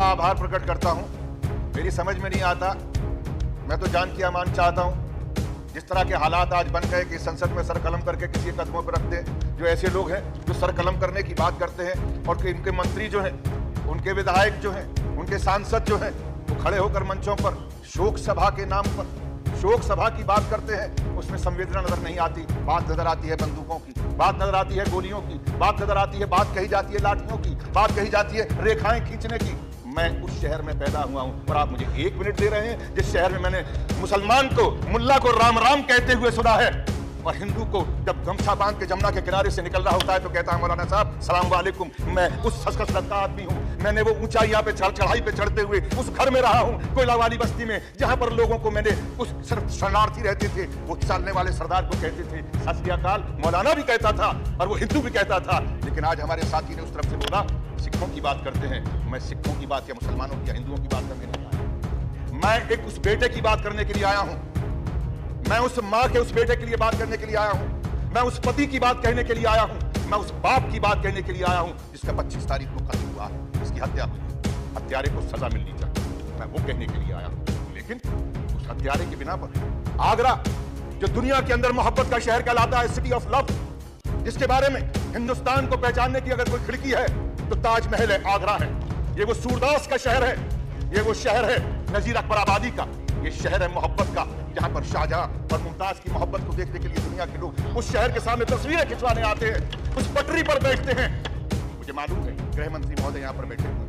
आभार प्रकट करता हूं। मेरी समझ में नहीं आता, मैं तो जान की अमान चाहता हूं। जिस तरह के हालात आज बन गए कि संसद में सर कलम करके किसी के कदमों पर रख दे, जो ऐसे लोग हैं जो सर कलम करने की बात करते हैं और कि इनके मंत्री जो हैं, उनके विधायक जो हैं, उनके सांसद जो हैं, वो खड़े होकर मंचों पर शोक सभा के नाम पर शोक सभा की बात करते हैं, उसमें संवेदना नजर नहीं आती। बात नजर आती है बंदूकों की, बात नजर आती है गोलियों की, बात नजर आती है, बात कही जाती है लाठियों की, बात कही जाती है रेखाएं खींचने की। मैं उस शहर में पैदा हुआ हूं और आप मुझे 1 मिनट दे रहे हैं जिस शहर में मैंने मुसलमान को, मुल्ला को राम राम कहते हुए सुना है और हिंदू को जब गमछा बांध के जमुना के किनारे से निकल रहा होता है तो कहता है मौलाना साहब सलाम वालेकुम। मैं उस खसखस का आदमी हूं। मैंने वो ऊंचाइयां पे चढ़ाई पे चढ़ते हुए उस घर में रहा हूं, कोयला वाली बस्ती में, जहां पर लोगों को मैंने उस शरणार्थी रहते थे, वो चलने वाले सरदार को कहते थे सत श्री अकाल। मौलाना भी कहता था और वो हिंदू भी कहता था। लेकिन आज हमारे साथी ने उस तरफ से बोला सिखों की बात करते हैं। मैं सिखों की बात या मुसलमानों की या हिंदुओं की बात करने नहीं आया। मैं एक उस बेटे की बात करने के लिए आया हूं। मैं उस मां के उस बेटे के लिए बात करने के लिए आया हूं। मैं उस पति की बात कहने के लिए आया हूं। मैं उस बाप की बात कहने के लिए आया हूं जिसका 25 तारीख को कत्ल हुआ, जिसकी हत्या हुई। हत्यारे को सजा मिलनी चाहिए, मैं वो कहने के लिए आया हूं। लेकिन उस हत्यारे की बिना पर आगरा, जो दुनिया के अंदर मोहब्बत का शहर कहलाता है, सिटी ऑफ लव, जिसके बारे में हिंदुस्तान को पहचानने की अगर कोई खिड़की है तो ताजमहल है, आगरा है। ये वो सूरदास का शहर है, ये वो शहर है नजीर अकबर आबादी का, ये शहर है मोहब्बत का, जहां पर शाहजहां और मुमताज की मोहब्बत को देखने के लिए दुनिया के लोग उस शहर के सामने तस्वीरें खिंचवाने आते हैं, उस पटरी पर बैठते हैं। मुझे मालूम है गृह मंत्री महोदय यहाँ पर बैठे हुए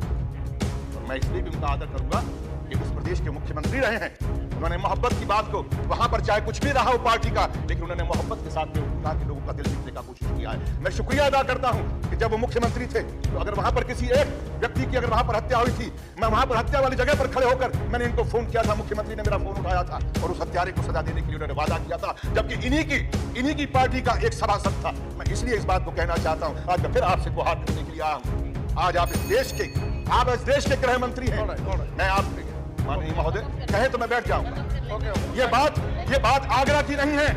और मैं इसलिए भी उनका आदर करूंगा कि उस प्रदेश के मुख्यमंत्री रहे हैं। उन्होंने मोहब्बत की बात को, वहां पर चाहे कुछ भी रहा हो पार्टी का, लेकिन उन्होंने मोहब्बत के साथ के लोगों का दिल जीतने का कोशिश किया है। मैं शुक्रिया अदा करता हूं कि जब वो मुख्यमंत्री थे तो अगर वहां पर किसी एक व्यक्ति की अगर वहां पर हत्या हुई थी, मैं वहां पर हत्या वाली जगह पर खड़े होकर मैंने इनको फोन किया था, मुख्यमंत्री ने मेरा फोन उठाया था और उस हत्यारे को सजा देने के लिए उन्होंने वादा किया था, जबकि इन्हीं की पार्टी का एक सभासद था। मैं इसलिए इस बात को कहना चाहता हूं, आज मैं फिर आपसे गुहार करने के लिए आया हूं। आज आप इस देश के गृह मंत्री हैं। मैं आप माननीय महोदय कहे तो मैं बैठ जाऊंगा। ये बात आगरा की नहीं है,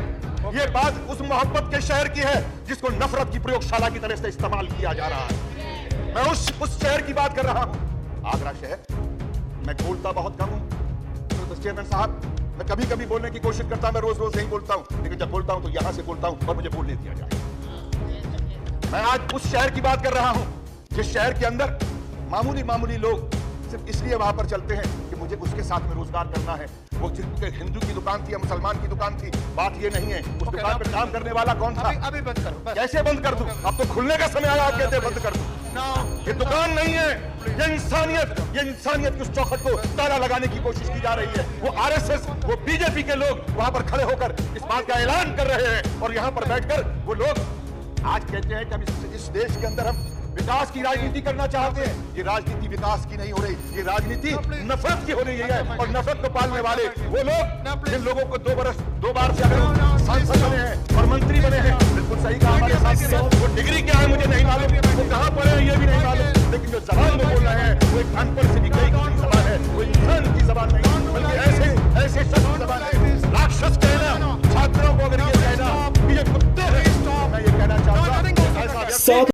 ये बात उस मोहब्बत के शहर की है जिसको नफरत की प्रयोगशाला की तरह से इस्तेमाल किया जा रहा है। मैं उस शहर की बात कर रहा हूं, आगरा शहर। मैं बोलता बहुत कम हूं तो चेयरमैन साहब, मैं कभी कभी बोलने की कोशिश करता हूं, मैं रोज रोज नहीं बोलता हूं, लेकिन जब बोलता हूं तो यहां से बोलता हूं और मुझे बोलने दिया जाए। मैं आज उस शहर की बात कर रहा हूं जिस शहर के अंदर मामूली लोग सिर्फ इसलिए वहां पर चलते हैं कि मुझे उसके साथ में रोजगार करना है। वो सिर्फ हिंदू की दुकान थी या मुसलमान की दुकान थी, बात ये नहीं है। उस दुकान पर काम करने वाला कौन था? अभी बंद करो। कैसे बंद कर दूं? अब तो खुलने का समय आया, आप कहते हैं बंद कर दूं। ये दुकान नहीं है, ये इंसानियत की उस चौखट को ताला लगाने की कोशिश की जा रही है। वो आरएसएस, वो बीजेपी के लोग वहां पर खड़े होकर इस बात का ऐलान कर रहे हैं और यहां पर बैठकर वो लोग आज कहते हैं कि हम इस देश के अंदर हम विकास की राजनीति करना चाहते हैं। ये राजनीति विकास की नहीं हो रही, ये राजनीति नफरत की हो रही है। और नफरत को पालने वाले वो लोग जिन लोगों को 2 बार से अगर सांसद बने हैं और मंत्री बने हैं, बिल्कुल सही कहा हमारे साथी ने, वो डिग्री क्या है मुझे नहीं मालूम, वो कहां पर है ये भी नहीं मालूम, लेकिन जो जबान में बोल रहे हैं वो एक अनपढ़ से भी कई